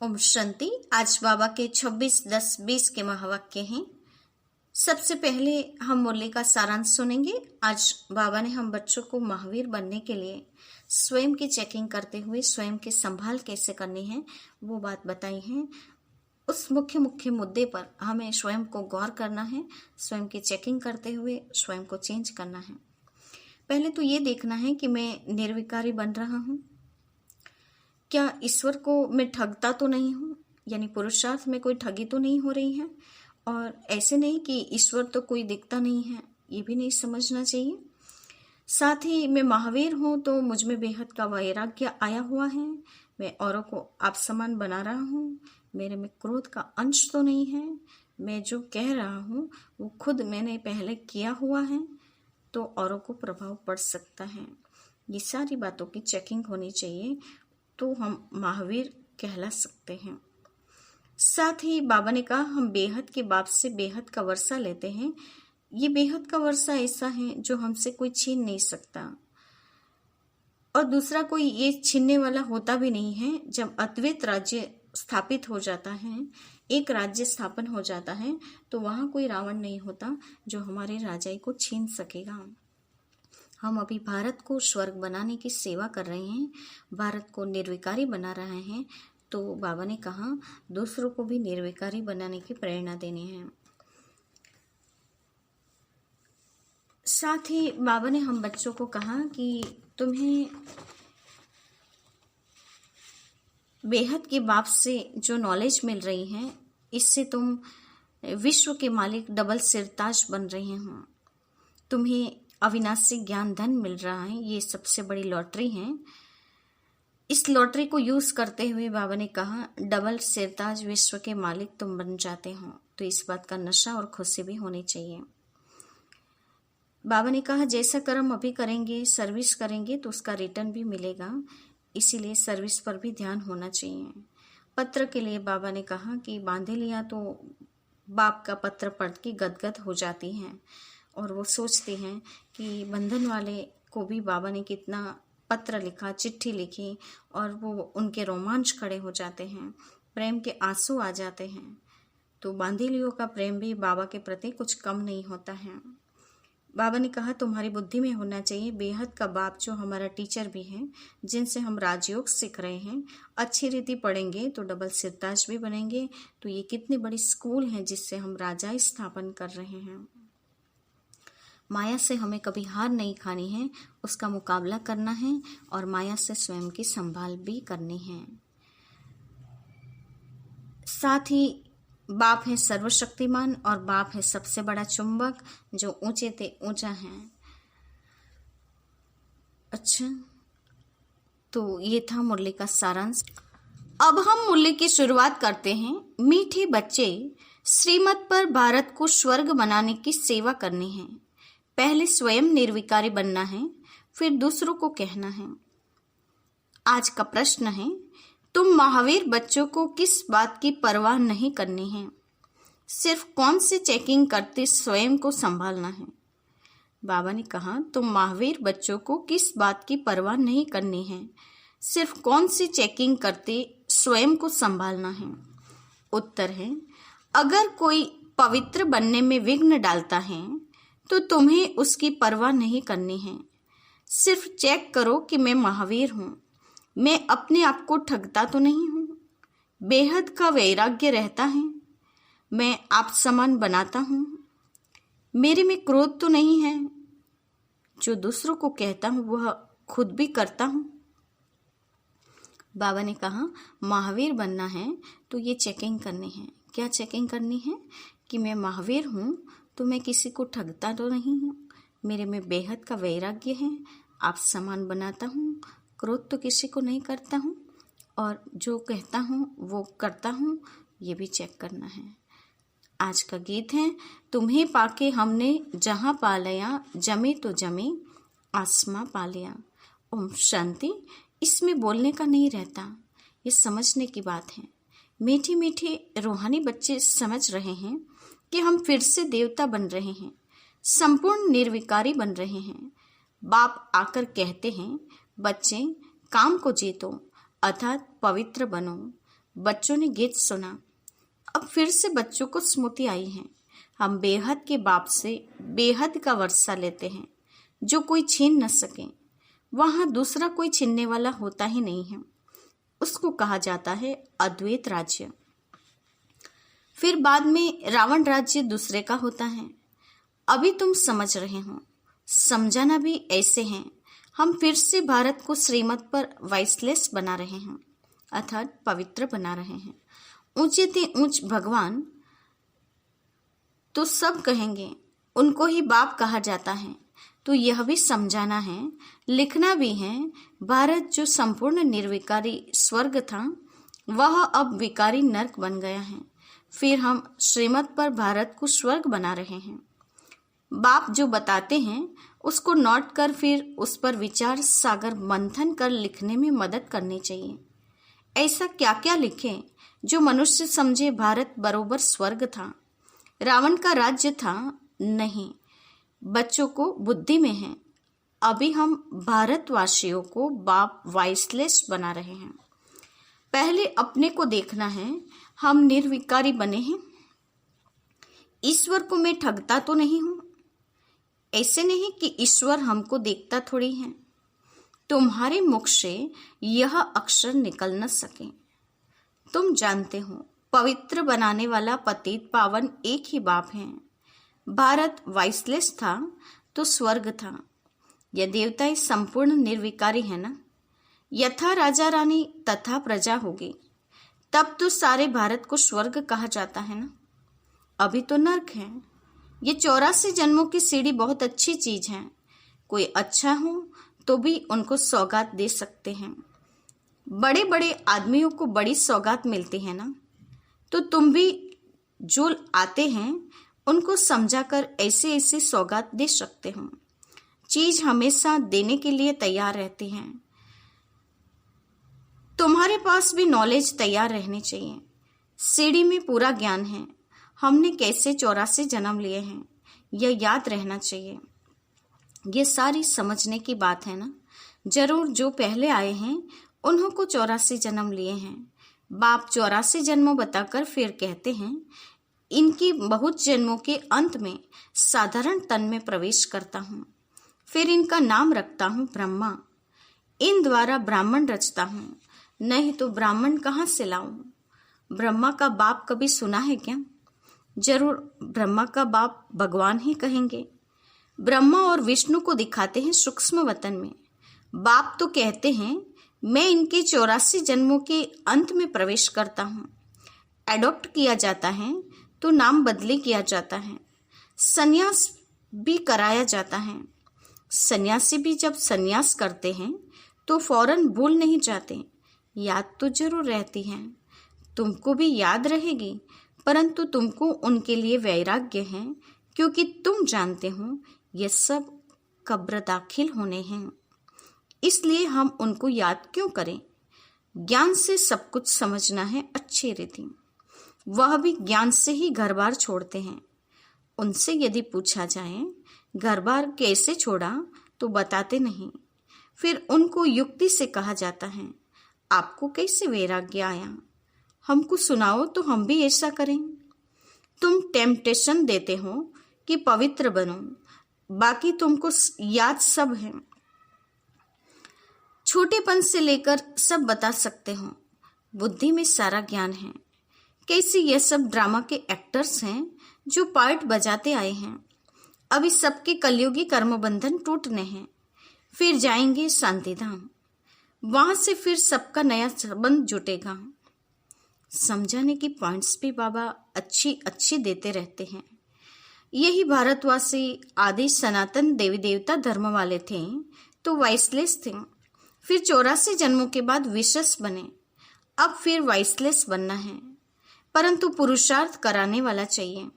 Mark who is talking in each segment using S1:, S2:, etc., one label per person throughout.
S1: ओम शांति। आज बाबा के 26-10-20 के महावाक्य हैं। सबसे पहले हम मुरली का सारांश सुनेंगे। आज बाबा ने हम बच्चों को महावीर बनने के लिए स्वयं की चेकिंग करते हुए स्वयं की संभाल कैसे करनी है वो बात बताई है। उस मुख्य मुद्दे पर हमें स्वयं को गौर करना है, स्वयं की चेकिंग करते हुए स्वयं को चेंज करना है। पहले तो ये देखना है कि मैं निर्विकारी बन रहा हूँ, क्या ईश्वर को मैं ठगता तो नहीं हूँ, यानी पुरुषार्थ में कोई ठगी तो नहीं हो रही है। और ऐसे नहीं कि ईश्वर तो कोई दिखता नहीं है, ये भी नहीं समझना चाहिए। साथ ही मैं महावीर हूँ तो मुझ में बेहद का वैराग्य आया हुआ है। मैं औरों को आप समान बना रहा हूँ, मेरे में क्रोध का अंश तो नहीं है। मैं जो कह रहा हूँ वो खुद मैंने पहले किया हुआ है तो औरों को प्रभाव पड़ सकता है। ये सारी बातों की चेकिंग होनी चाहिए तो हम महावीर कहला सकते हैं। साथ ही बाबा ने कहा हम बेहद के बाप से बेहद का वर्षा लेते हैं। ये बेहद का वर्षा ऐसा है जो हमसे कोई छीन नहीं सकता और दूसरा कोई ये छीनने वाला होता भी नहीं है। जब अद्वैत राज्य स्थापित हो जाता है, एक राज्य स्थापन हो जाता है, तो वहां कोई रावण नहीं होता जो हमारे राजाई को छीन सकेगा। हम अभी भारत को स्वर्ग बनाने की सेवा कर रहे हैं, भारत को निर्विकारी बना रहे हैं, तो बाबा ने कहा दूसरों को भी निर्विकारी बनाने की प्रेरणा देनी है। साथ ही बाबा ने हम बच्चों को कहा कि तुम्हें बेहद के बाप से जो नॉलेज मिल रही है, इससे तुम विश्व के मालिक डबल सिरताज बन रहे हो। तुम्हें अविनाशी ज्ञान धन मिल रहा है, ये सबसे बड़ी लॉटरी है। इस लॉटरी को यूज करते हुए बाबा ने कहा डबल सिरताज विश्व के मालिक तुम बन जाते हो, तो इस बात का नशा और खुशी भी होनी चाहिए। बाबा ने कहा जैसा कर्म अभी करेंगे, सर्विस करेंगे तो उसका रिटर्न भी मिलेगा, इसीलिए सर्विस पर भी ध्यान होना चाहिए। पत्र के लिए बाबा ने कहा कि बांधे लिया तो बाप का पत्र पढ़ के गदगद हो जाती हैं और वो सोचती हैं कि बंधन वाले को भी बाबा ने कितना पत्र लिखा, चिट्ठी लिखी, और वो उनके रोमांच खड़े हो जाते हैं, प्रेम के आंसू आ जाते हैं। तो बांधेलियों का प्रेम भी बाबा के प्रति कुछ कम नहीं होता है। बाबा ने कहा तुम्हारी बुद्धि में होना चाहिए बेहद का बाप जो हमारा टीचर भी है, जिनसे हम राजयोग सीख रहे हैं, अच्छी रीति पढ़ेंगे तो डबल सिरताज भी बनेंगे। तो ये कितनी बड़ी स्कूल है जिससे हम राजाई स्थापन कर रहे हैं। माया से हमें कभी हार नहीं खानी है, उसका मुकाबला करना है और माया से स्वयं की संभाल भी करनी है। साथ ही बाप है सर्वशक्तिमान और बाप है सबसे बड़ा चुंबक जो ऊंचे ते ऊंचा है। अच्छा, तो ये था मुरली का सारांश। अब हम मुरली की शुरुआत करते हैं। मीठे बच्चे, श्रीमत पर भारत को स्वर्ग बनाने की सेवा करनी है। पहले स्वयं निर्विकारी बनना है, फिर दूसरों को कहना है। आज का प्रश्न है, तुम महावीर बच्चों को किस बात की परवाह नहीं करनी है, सिर्फ कौन सी चेकिंग करते स्वयं को संभालना है। बाबा ने कहा तुम महावीर बच्चों को किस बात की परवाह नहीं करनी है, सिर्फ कौन सी चेकिंग करते स्वयं को संभालना है। उत्तर है, अगर कोई पवित्र बनने में विघ्न डालता है तो तुम्हें उसकी परवाह नहीं करनी है। सिर्फ चेक करो कि मैं महावीर हूँ, मैं अपने आप को ठगता तो नहीं हूँ, बेहद का वैराग्य रहता है, मैं आप समान बनाता हूँ, मेरे में क्रोध तो नहीं है, जो दूसरों को कहता हूँ वह खुद भी करता हूँ। बाबा ने कहा महावीर बनना है तो ये चेकिंग करनी है। क्या चेकिंग करनी है कि मैं महावीर हूँ तो मैं किसी को ठगता तो नहीं हूँ, मेरे में बेहद का वैराग्य है, आप समान बनाता हूँ, क्रोध तो किसी को नहीं करता हूँ और जो कहता हूँ वो करता हूँ, ये भी चेक करना है। आज का गीत है, तुम्हें पाके हमने जहाँ पा लिया, जमे तो जमे आसमां पा लिया। ओम शांति। इसमें बोलने का नहीं रहता, ये समझने की बात है। मीठे मीठे रूहानी बच्चे समझ रहे हैं कि हम फिर से देवता बन रहे हैं, संपूर्ण निर्विकारी बन रहे हैं। बाप आकर कहते हैं बच्चे काम को जीतो, अर्थात पवित्र बनो। बच्चों ने गीत सुना। अब फिर से बच्चों को स्मृति आई है। हम बेहद के बाप से बेहद का वर्षा लेते हैं जो कोई छीन न सके। वहां दूसरा कोई छीनने वाला होता ही नहीं है। उसको कहा जाता है अद्वैत राज्य। फिर बाद में रावण राज्य दूसरे का होता है। अभी तुम समझ रहे हो, समझाना भी ऐसे है। हम फिर से भारत को श्रीमत पर वाइसलेस बना रहे हैं, अर्थात पवित्र बना रहे हैं। ऊंचे ते ऊंच भगवान तो सब कहेंगे, उनको ही बाप कहा जाता है। तो यह भी समझाना है, लिखना भी है, भारत जो संपूर्ण निर्विकारी स्वर्ग था वह अब विकारी नरक बन गया है। फिर हम श्रीमत पर भारत को स्वर्ग बना रहे हैं। बाप जो बताते हैं उसको नोट कर फिर उस पर विचार सागर मंथन कर लिखने में मदद करनी चाहिए। ऐसा क्या क्या लिखें जो मनुष्य समझे भारत बरोबर स्वर्ग था, रावण का राज्य था। नहीं, बच्चों को बुद्धि में है। अभी हम भारतवासियों को बाप वाइसलेस बना रहे हैं। पहले अपने को देखना है, हम निर्विकारी बने हैं। ईश्वर को मैं ठगता तो नहीं हूं। ऐसे नहीं कि ईश्वर हमको देखता थोड़ी है। तुम्हारे मुख से यह अक्षर निकल न सके। तुम जानते हो, पवित्र बनाने वाला पतित पावन एक ही बाप है। भारत वाइसलेस था तो स्वर्ग था। यह देवताएं संपूर्ण निर्विकारी है ना। यथा राजा रानी तथा प्रजा होगी, तब तो सारे भारत को स्वर्ग कहा जाता है ना। अभी तो नर्क है। ये 84 जन्मों की सीढ़ी बहुत अच्छी चीज है। कोई अच्छा हो तो भी उनको सौगात दे सकते हैं। बड़े बड़े आदमियों को बड़ी सौगात मिलती है ना। तो तुम भी जो आते हैं उनको समझाकर ऐसे ऐसे सौगात दे सकते हो। चीज हमेशा देने के लिए तैयार रहती है। तुम्हारे पास भी नॉलेज तैयार रहनी चाहिए। सीढ़ी में पूरा ज्ञान है। हमने कैसे 84 जन्म लिए हैं यह याद रहना चाहिए। ये सारी समझने की बात है ना। जरूर जो पहले आए हैं उन्हों को 84 जन्म लिए हैं। बाप 84 जन्मों बताकर फिर कहते हैं, इनकी बहुत जन्मों के अंत में साधारण तन में प्रवेश करता हूँ। फिर इनका नाम रखता हूँ ब्रह्मा। इन द्वारा ब्राह्मण रचता हूँ, नहीं तो ब्राह्मण कहाँ से लाऊं। ब्रह्मा का बाप कभी सुना है क्या? जरूर ब्रह्मा का बाप भगवान ही कहेंगे। ब्रह्मा और विष्णु को दिखाते हैं सूक्ष्म वतन में। बाप तो कहते हैं, मैं इनके 84 जन्मों के अंत में प्रवेश करता हूँ। एडॉप्ट किया जाता है तो नाम बदली किया जाता है। संन्यास भी कराया जाता है। सन्यासी भी जब सन्यास करते हैं तो फौरन भूल नहीं जाते, याद तो जरूर रहती है। तुमको भी याद रहेगी, परंतु तुमको उनके लिए वैराग्य है, क्योंकि तुम जानते हो ये सब कब्र दाखिल होने हैं। इसलिए हम उनको याद क्यों करें? ज्ञान से सब कुछ समझना है अच्छी रीति। वह भी ज्ञान से ही घर बार छोड़ते हैं। उनसे यदि पूछा जाए घर बार कैसे छोड़ा तो बताते नहीं। फिर उनको युक्ति से कहा जाता है, आपको कैसे वैराग्य आया? हमको सुनाओ तो हम भी ऐसा करें। तुम टेम्पटेशन देते हो कि पवित्र बनो, बाकी तुमको याद सब है। छोटेपन से लेकर सब बता सकते हो। बुद्धि में सारा ज्ञान है। कैसे ये सब ड्रामा के एक्टर्स हैं जो पार्ट बजाते आए हैं। अभी सबके कलयुगी कर्म बंधन टूटने हैं। फिर जाएंगे शांति धाम। वहां से फिर सबका नया संबंध जुटेगा। समझाने की पॉइंट्स भी बाबा अच्छी देते रहते हैं। यही भारतवासी आदि सनातन देवी देवता धर्म वाले थे तो वाइसलेस थे। फिर 84 जन्मों के बाद विशेष बने। अब फिर वाइसलेस बनना है, परंतु पुरुषार्थ कराने वाला चाहिए।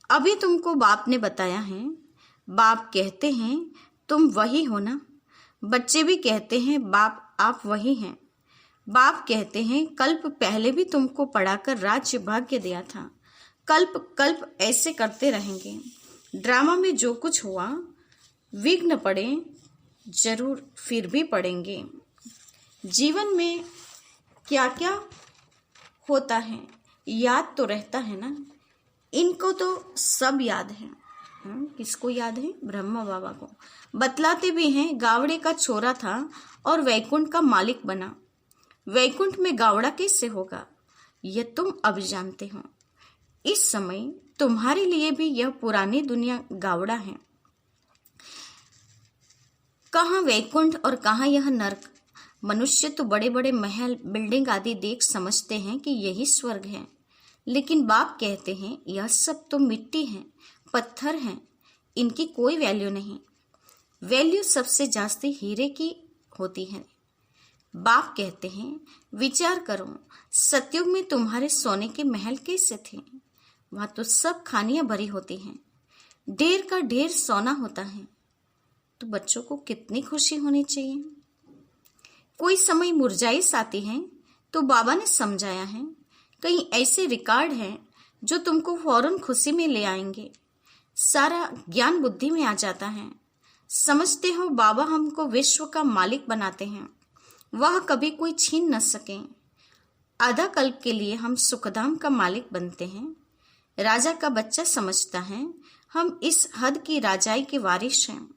S1: अभी तुमको बाप ने बताया है। बाप कहते हैं तुम वही हो ना। बच्चे भी कहते हैं बाप आप वही हैं। बाप कहते हैं कल्प पहले भी तुमको पढ़ाकर राज्य भाग्य दिया था। कल्प कल्प ऐसे करते रहेंगे। ड्रामा में जो कुछ हुआ, विघ्न पड़े जरूर फिर भी पड़ेंगे। जीवन में क्या क्या होता है, याद तो रहता है ना। इनको तो सब याद है। किसको याद है? ब्रह्मा बाबा को। बतलाते भी हैं, गावड़े का छोरा था और वैकुंठ का मालिक बना। वैकुंठ में गावड़ा कैसे होगा, यह तुम अब जानते हो। इस समय तुम्हारे लिए भी यह पुरानी दुनिया गावड़ा है। कहाँ वैकुंठ और कहाँ यह नरक। मनुष्य तो बड़े बड़े महल, बिल्डिंग आदि देख समझते हैं कि यही स्वर्ग है, लेकिन बाप कहते हैं यह सब तो मिट्टी है, पत्थर हैं, इनकी कोई वैल्यू नहीं। वैल्यू सबसे जास्ती हीरे की होती है। बाप कहते हैं विचार करो, सतयुग में तुम्हारे सोने के महल कैसे थे? वहां तो सब खानियां भरी होती हैं, ढेर का ढेर सोना होता है। तो बच्चों को कितनी खुशी होनी चाहिए। कोई समय मुरझाइश आती है तो बाबा ने समझाया है, कहीं ऐसे रिकॉर्ड हैं जो तुमको फौरन खुशी में ले आएंगे। सारा ज्ञान बुद्धि में आ जाता है। समझते हो बाबा हमको विश्व का मालिक बनाते हैं, वह कभी कोई छीन न सके। आधा कल्प के लिए हम सुखधाम का मालिक बनते हैं। राजा का बच्चा समझता है हम इस हद की राजाई के वारिस हैं।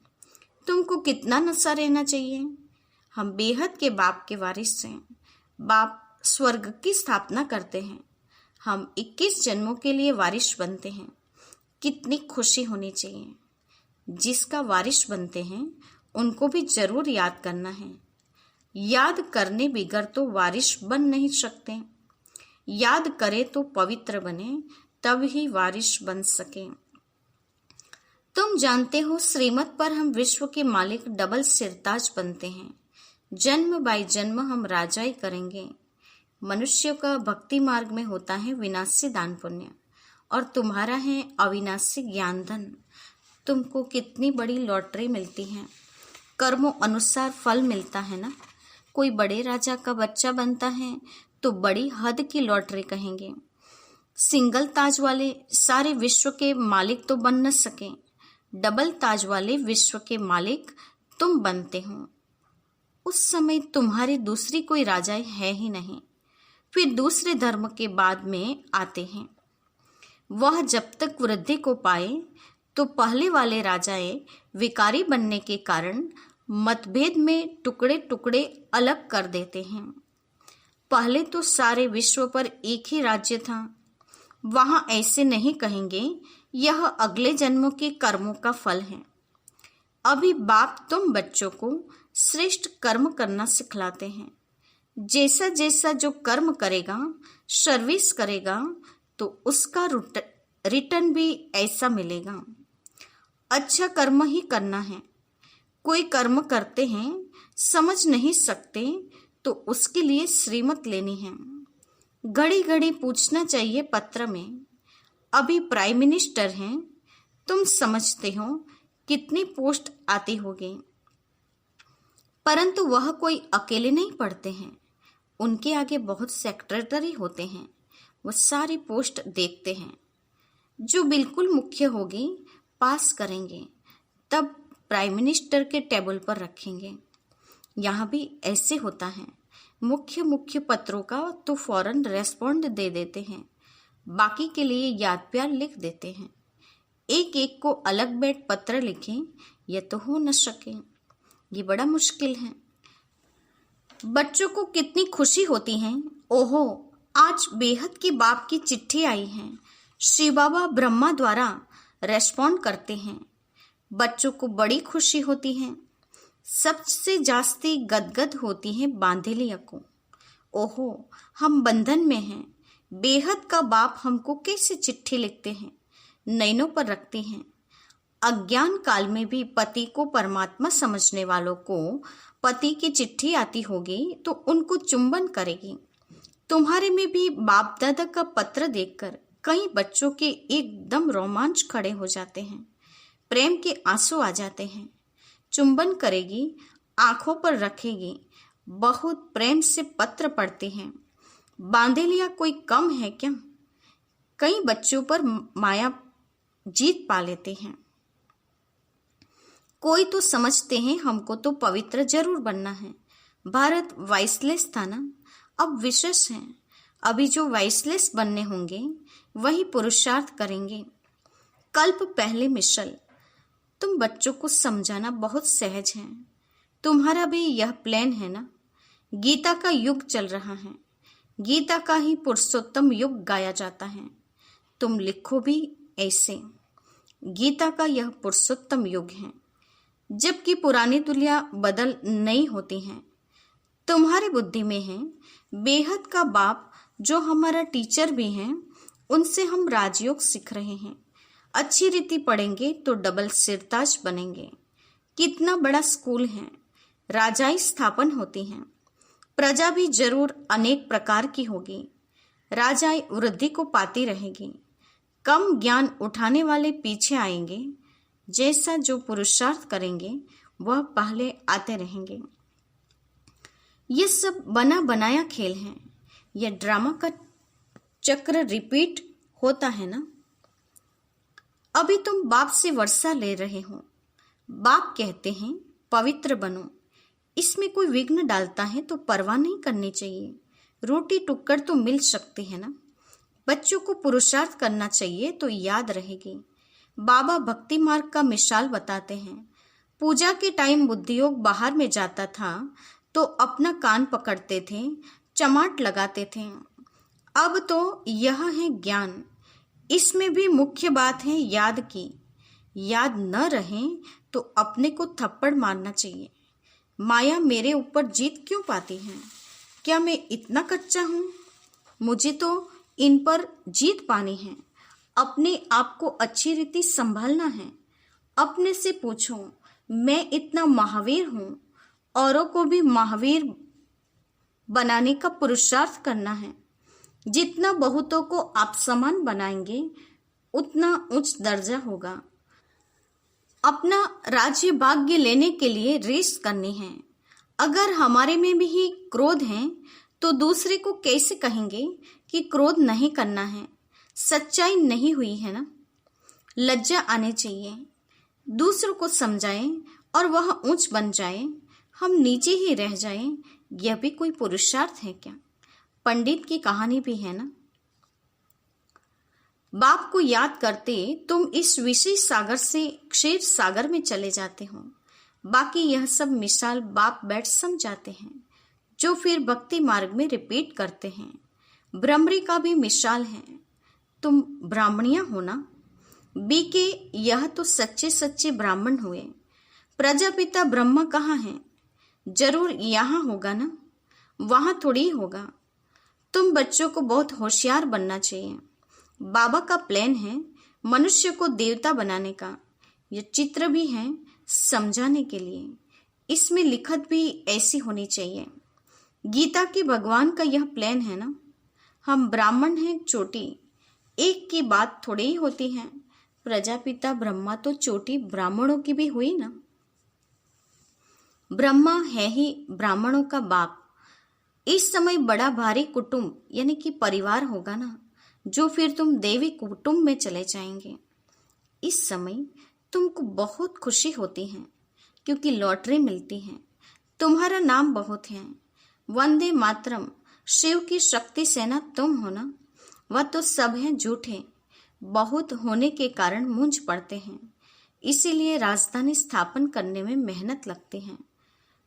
S1: तुमको कितना नशा रहना चाहिए। हम बेहद के बाप के वारिस हैं। बाप स्वर्ग की स्थापना करते हैं, हम 21 जन्मों के लिए वारिस बनते हैं। कितनी खुशी होनी चाहिए। जिसका वारिस बनते हैं उनको भी जरूर याद करना है। याद करने बिगर तो वारिस बन नहीं सकते। याद करे तो पवित्र बने, तब ही वारिस बन सके। तुम जानते हो श्रीमत पर हम विश्व के मालिक डबल सिरताज बनते हैं। जन्म बाय जन्म हम राजाई करेंगे। मनुष्य का भक्ति मार्ग में होता है विनाशी दान पुण्य, और तुम्हारा है अविनाशी ज्ञान धन। तुमको कितनी बड़ी लॉटरी मिलती है, कर्मों अनुसार फल मिलता है ना। कोई बड़े राजा का बच्चा बनता है तो बड़ी हद की लॉटरी कहेंगे। सिंगल ताज वाले सारे विश्व के मालिक तो बन न सके, डबल ताज वाले विश्व के मालिक तुम बनते हो। उस समय तुम्हारी दूसरी कोई राजाएं है ही नहीं। फिर दूसरे धर्म के बाद में आते हैं। वह जब तक वृद्धि को पाए तो पहले वाले राजाएं विकारी बनने के कारण मतभेद में टुकड़े टुकड़े अलग कर देते हैं। पहले तो सारे विश्व पर एक ही राज्य था। वहां ऐसे नहीं कहेंगे यह अगले जन्मों के कर्मों का फल है। अभी बाप तुम बच्चों को श्रेष्ठ कर्म करना सिखलाते हैं। जैसा जैसा जो कर्म करेगा, सर्विस करेगा, तो उसका रिटर्न भी ऐसा मिलेगा। अच्छा कर्म ही करना है। कोई कर्म करते हैं, समझ नहीं सकते, तो उसके लिए श्रीमत लेनी है। घड़ी घड़ी पूछना चाहिए पत्र में, अभी प्राइम मिनिस्टर हैं, तुम समझते हो कितनी पोस्ट आती होगी। परंतु वह कोई अकेले नहीं पढ़ते हैं, उनके आगे बहुत सेक्रेटरी होते हैं। वह सारी पोस्ट देखते हैं। जो बिल्कुल मुख्य होगी पास करेंगे, तब प्राइम मिनिस्टर के टेबल पर रखेंगे। यहाँ भी ऐसे होता है। मुख्य मुख्य पत्रों का तो फौरन रेस्पॉन्ड दे देते हैं, बाकी के लिए याद प्यार लिख देते हैं। एक एक को अलग बैठ पत्र लिखें, यह तो हो न सके। ये बड़ा मुश्किल है। बच्चों को कितनी खुशी होती है। ओहो, आज बेहद की बाप की चिट्ठी आई है। श्री बाबा ब्रह्मा द्वारा रेस्पॉन्ड करते हैं। बच्चों को बड़ी खुशी होती है। सबसे जास्ती गदगद होती है बांधेलिया को। ओहो, हम बंधन में हैं। बेहद का बाप हमको कैसे चिट्ठी लिखते हैं, नैनों पर रखते हैं। अज्ञान काल में भी पति को परमात्मा समझने वालों को पति की चिट्ठी आती होगी तो उनको चुंबन करेगी। तुम्हारे में भी बाप दादा का पत्र देखकर कई बच्चों के एकदम रोमांच खड़े हो जाते हैं, प्रेम के आंसू आ जाते हैं। चुंबन करेगी, आंखों पर रखेगी, बहुत प्रेम से पत्र पढ़ते हैं। बांधेलिया कोई कम है क्या? कई बच्चों पर माया जीत पा लेते हैं। कोई तो समझते हैं हमको तो पवित्र जरूर बनना है। भारत वाइसलेस था ना, अब विशेष है। अभी जो वाइसलेस बनने होंगे वही पुरुषार्थ करेंगे। कल्प पहले मिशल, तुम बच्चों को समझाना बहुत सहज है। तुम्हारा भी यह प्लान है ना? गीता का युग चल रहा है, गीता का ही पुरुषोत्तम युग गाया जाता है। तुम लिखो भी ऐसे, गीता का यह पुरुषोत्तम युग है, जबकि पुरानी दुनिया बदल नहीं होती हैं। तुम्हारी बुद्धि में है बेहद का बाप जो हमारा टीचर भी हैं, उनसे हम राजयोग सीख रहे हैं। अच्छी रीति पढ़ेंगे तो डबल सिरताज बनेंगे। कितना बड़ा स्कूल है, राजाई स्थापन होती हैं। प्रजा भी जरूर अनेक प्रकार की होगी। राजाई वृद्धि को पाती रहेगी। कम ज्ञान उठाने वाले पीछे आएंगे। जैसा जो पुरुषार्थ करेंगे वह पहले आते रहेंगे। ये सब बना बनाया खेल है। यह ड्रामा का चक्र रिपीट होता है ना। अभी तुम बाप से वर्षा ले रहे हो। बाप कहते हैं पवित्र बनो। इसमें कोई विघ्न डालता है तो परवाह नहीं करनी चाहिए। रोटी टुक्कड़ तो मिल सकती है ना। बच्चों को पुरुषार्थ करना चाहिए तो याद रहेगी। बाबा भक्ति मार्ग का मिसाल बताते हैं। पूजा के टाइम बुद्धियोग बाहर में जाता था तो अपना कान पकड़ते थे, चमाट लगाते थे। अब तो यह है ज्ञान। इसमें भी मुख्य बात है याद की। याद न रहे तो अपने को थप्पड़ मारना चाहिए। माया मेरे ऊपर जीत क्यों पाती है? क्या मैं इतना कच्चा हूं? मुझे तो इन पर जीत पानी है। अपने आप को अच्छी रीति संभालना है। अपने से पूछो, मैं इतना महावीर हूं, औरों को भी महावीर बनाने का पुरुषार्थ करना है। जितना बहुतों को आप समान बनाएंगे उतना उच्च दर्जा होगा। अपना राज्य भाग्य लेने के लिए रेस करनी है। अगर हमारे में भी ही क्रोध है तो दूसरे को कैसे कहेंगे कि क्रोध नहीं करना है? सच्चाई नहीं हुई है ना। लज्जा आने चाहिए। दूसरों को समझाएं और वह ऊंच बन जाए, हम नीचे ही रह जाएं, यह भी कोई पुरुषार्थ है क्या? पंडित की कहानी भी है ना। बाप को याद करते तुम इस विषय सागर से क्षीर सागर में चले जाते हो। बाकी यह सब मिसाल बाप बैठ समझाते हैं, जो फिर भक्ति मार्ग में रिपीट करते हैं। ब्रह्मरी का भी मिसाल है। तुम ब्राह्मणियां हो ना। बीके यह तो सच्चे सच्चे ब्राह्मण हुए। प्रजापिता ब्रह्मा कहाँ है? जरूर यहाँ होगा ना, वहां थोड़ी होगा। तुम बच्चों को बहुत होशियार बनना चाहिए। बाबा का प्लान है मनुष्य को देवता बनाने का। यह चित्र भी है समझाने के लिए। इसमें लिखत भी ऐसी होनी चाहिए। गीता की भगवान का यह प्लान है ना। हम ब्राह्मण हैं चोटी, एक की बात थोड़ी ही होती है। प्रजापिता ब्रह्मा तो चोटी ब्राह्मणों की भी हुई ना। ब्रह्मा है ही ब्राह्मणों का बाप। इस समय बड़ा भारी कुटुंब यानी कि परिवार होगा ना, जो फिर तुम देवी कुटुंब में चले जाएंगे। इस समय तुमको बहुत खुशी होती है क्योंकि लॉटरी मिलती है। तुम्हारा नाम बहुत है। वंदे मातरम, शिव की शक्ति सेना तुम हो ना। वह तो सब हैं झूठे, बहुत होने के कारण मूंझ पड़ते हैं। इसीलिए राजधानी स्थापन करने में मेहनत लगती है।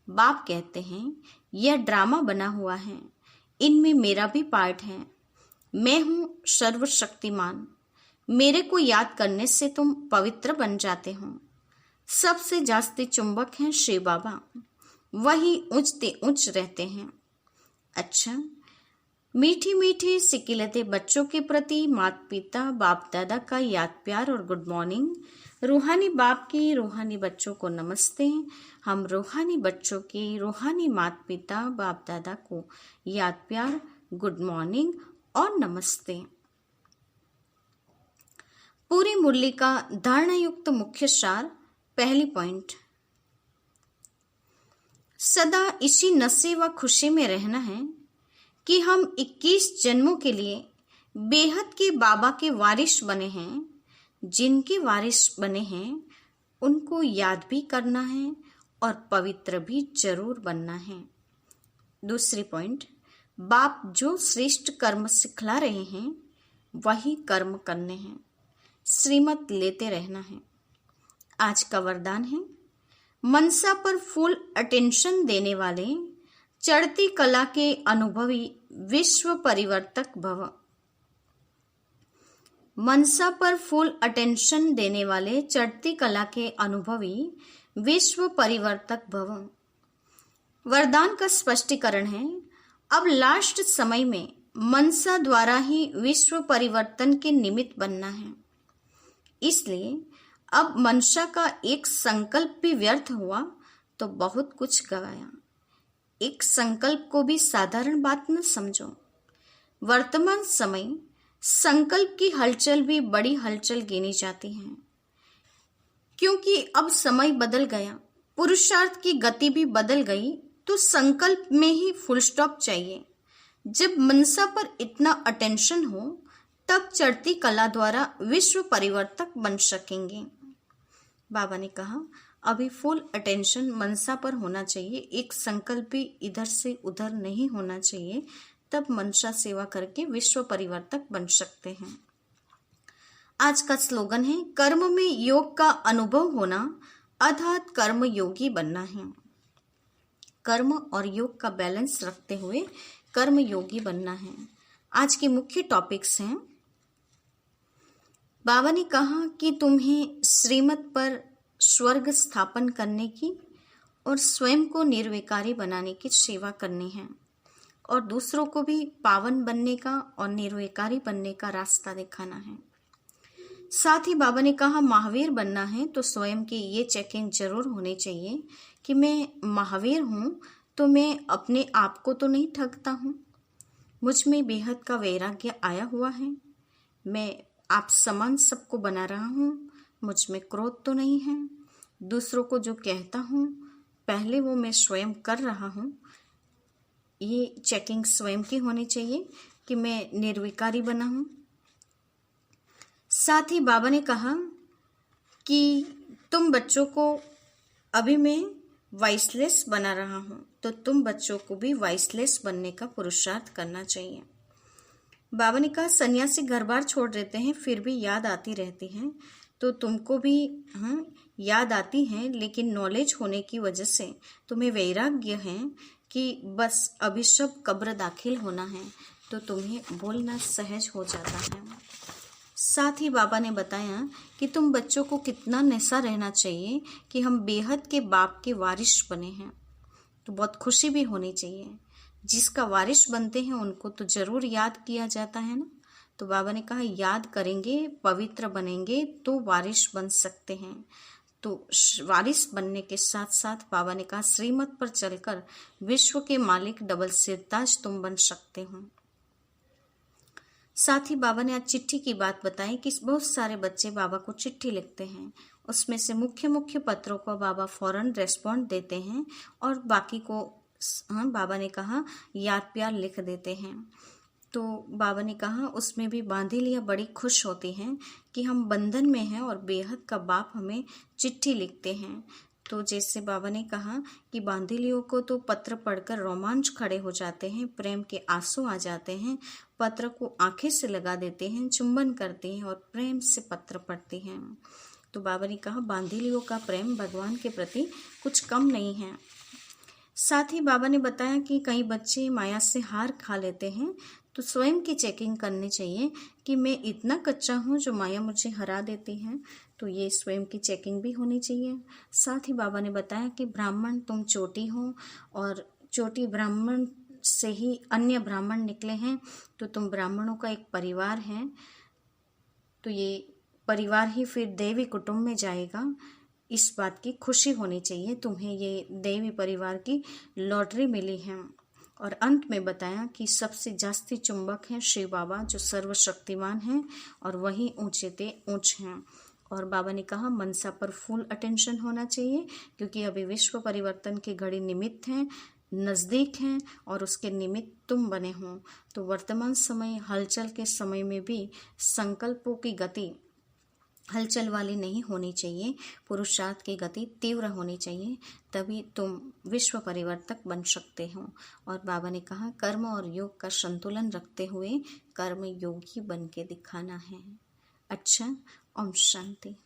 S1: बाप कहते हैं यह ड्रामा बना हुआ है, इनमें मेरा भी पार्ट है। मैं हूं सर्वशक्तिमान। मेरे को याद करने से तुम पवित्र बन जाते हो। सबसे जास्ती चुंबक हैं श्री बाबा, वही ऊंचते ऊंच रहते हैं। अच्छा, मीठी मीठी सिकिलते बच्चों के प्रति माता पिता बाप दादा का याद प्यार और गुड मॉर्निंग। रूहानी बाप की रूहानी बच्चों को नमस्ते। हम रूहानी बच्चों की रूहानी माता पिता बाप दादा को याद प्यार, गुड मॉर्निंग और नमस्ते। पूरी मुरली का धारणा युक्त मुख्य सार। पहली पॉइंट, सदा इसी नशे व खुशी में रहना है कि हम 21 जन्मों के लिए बेहद के बाबा के वारिस बने हैं। जिनके वारिस बने हैं उनको याद भी करना है और पवित्र भी जरूर बनना है। दूसरी पॉइंट, बाप जो श्रेष्ठ कर्म सिखला रहे हैं वही कर्म करने हैं, श्रीमत लेते रहना है। आज का वरदान है, मनसा पर फुल अटेंशन देने वाले चढ़ती कला के अनुभवी विश्व परिवर्तक भव। मनसा पर फुल अटेंशन देने वाले चढ़ती कला के अनुभवी विश्व परिवर्तक भव। वरदान का स्पष्टीकरण है, अब लास्ट समय में मनसा द्वारा ही विश्व परिवर्तन के निमित्त बनना है। इसलिए अब मनसा का एक संकल्प भी व्यर्थ हुआ तो बहुत कुछ गवाया। एक संकल्प को भी साधारण बात न समझो। वर्तमान समय संकल्प की हलचल भी बड़ी हलचल गिनी जाती है, क्योंकि अब समय बदल गया, पुरुषार्थ की गति भी बदल गई, तो संकल्प में ही फुल स्टॉप चाहिए। जब मनसा पर इतना अटेंशन हो तब चढ़ती कला द्वारा विश्व परिवर्तक बन सकेंगे। बाबा ने कहा, अभी फुल अटेंशन मनसा पर होना चाहिए, एक संकल्प भी इधर से उधर नहीं होना चाहिए, तब मनसा सेवा करके विश्व परिवर्तक बन सकते हैं। आज का स्लोगन है, कर्म में योग का अनुभव होना अर्थात कर्म योगी बनना है। कर्म और योग का बैलेंस रखते हुए कर्म योगी बनना है। आज के मुख्य टॉपिक्स हैं, बाबा ने कहा कि तुम्हें श्रीमत पर स्वर्ग स्थापन करने की और स्वयं को निर्विकारी बनाने की सेवा करनी है और दूसरों को भी पावन बनने का और निर्विकारी बनने का रास्ता दिखाना है। साथ ही बाबा ने कहा, महावीर बनना है तो स्वयं की ये चेकिंग जरूर होनी चाहिए कि मैं महावीर हूँ तो मैं अपने आप को तो नहीं ठगता हूँ, मुझ में बेहद का वैराग्य आया हुआ है, मैं आप समान सबको बना रहा हूँ, मुझ में क्रोध तो नहीं है, दूसरों को जो कहता हूँ पहले वो मैं स्वयं कर रहा हूँ। ये चेकिंग स्वयं की होनी चाहिए कि मैं निर्विकारी बना हूँ। साथ ही बाबा ने कहा कि तुम बच्चों को, अभी मैं वॉइसलेस बना रहा हूँ तो तुम बच्चों को भी वॉइसलेस बनने का पुरुषार्थ करना चाहिए। बाबा ने कहा, सन्यासी घर बार छोड़ देते हैं फिर भी याद आती रहती है, तो तुमको भी याद आती है, लेकिन नॉलेज होने की वजह से तुम्हें वैराग्य है कि बस अभी सब कब्र दाखिल होना है, तो तुम्हें बोलना सहज हो जाता है। साथ ही बाबा ने बताया कि तुम बच्चों को कितना नशा रहना चाहिए कि हम बेहद के बाप के वारिस बने हैं, तो बहुत खुशी भी होनी चाहिए। जिसका वारिस बनते हैं उनको तो जरूर याद किया जाता है ना, तो बाबा ने कहा याद करेंगे, पवित्र बनेंगे तो वारिस बन सकते हैं। तो वारिस बनने के साथ साथ बाबा ने कहा श्रीमत पर चलकर विश्व के मालिक डबल सिरताज तुम बन सकते हो। साथ ही बाबा ने आज चिट्ठी की बात बताई कि बहुत सारे बच्चे बाबा को चिट्ठी लिखते हैं, उसमें से मुख्य मुख्य पत्रों को बाबा फौरन रेस्पॉन्ड देते हैं और बाकी को बाबा ने कहा याद प्यार लिख देते हैं। तो बाबा ने कहा उसमें भी बांधीलिया बड़ी खुश होती हैं कि हम बंधन में हैं और बेहद का बाप हमें चिट्ठी लिखते हैं। तो जैसे बाबा ने कहा कि बांधीलियों को तो पत्र पढ़कर रोमांच खड़े हो जाते हैं, प्रेम के आंसू आ जाते हैं, पत्र को आंखें से लगा देते हैं, चुंबन करती हैं और प्रेम से पत्र पढ़ती हैं। तो बाबा ने कहा बांधीलियों का प्रेम भगवान के प्रति कुछ कम नहीं है। साथ ही बाबा ने बताया कि कई बच्चे माया से हार खा लेते हैं, तो स्वयं की चेकिंग करनी चाहिए कि मैं इतना कच्चा हूँ जो माया मुझे हरा देती है, तो ये स्वयं की चेकिंग भी होनी चाहिए। साथ ही बाबा ने बताया कि ब्राह्मण तुम चोटी हो और चोटी ब्राह्मण से ही अन्य ब्राह्मण निकले हैं, तो तुम ब्राह्मणों का एक परिवार है, तो ये परिवार ही फिर देवी कुटुंब में जाएगा। इस बात की खुशी होनी चाहिए, तुम्हें ये देवी परिवार की लॉटरी मिली है। और अंत में बताया कि सबसे जास्ती चुंबक हैं शिव बाबा जो सर्वशक्तिमान हैं और वही ऊंचे ते ऊंच हैं। और बाबा ने कहा मनसा पर फुल अटेंशन होना चाहिए क्योंकि अभी विश्व परिवर्तन की घड़ी निमित्त हैं, नज़दीक हैं और उसके निमित्त तुम बने हो। तो वर्तमान समय हलचल के समय में भी संकल्पों की गति हलचल वाली नहीं होनी चाहिए, पुरुषार्थ की गति तीव्र होनी चाहिए, तभी तुम विश्व परिवर्तक बन सकते हो। और बाबा ने कहा कर्म और योग का संतुलन रखते हुए कर्म योगी बन के दिखाना है। अच्छा, ओम शांति।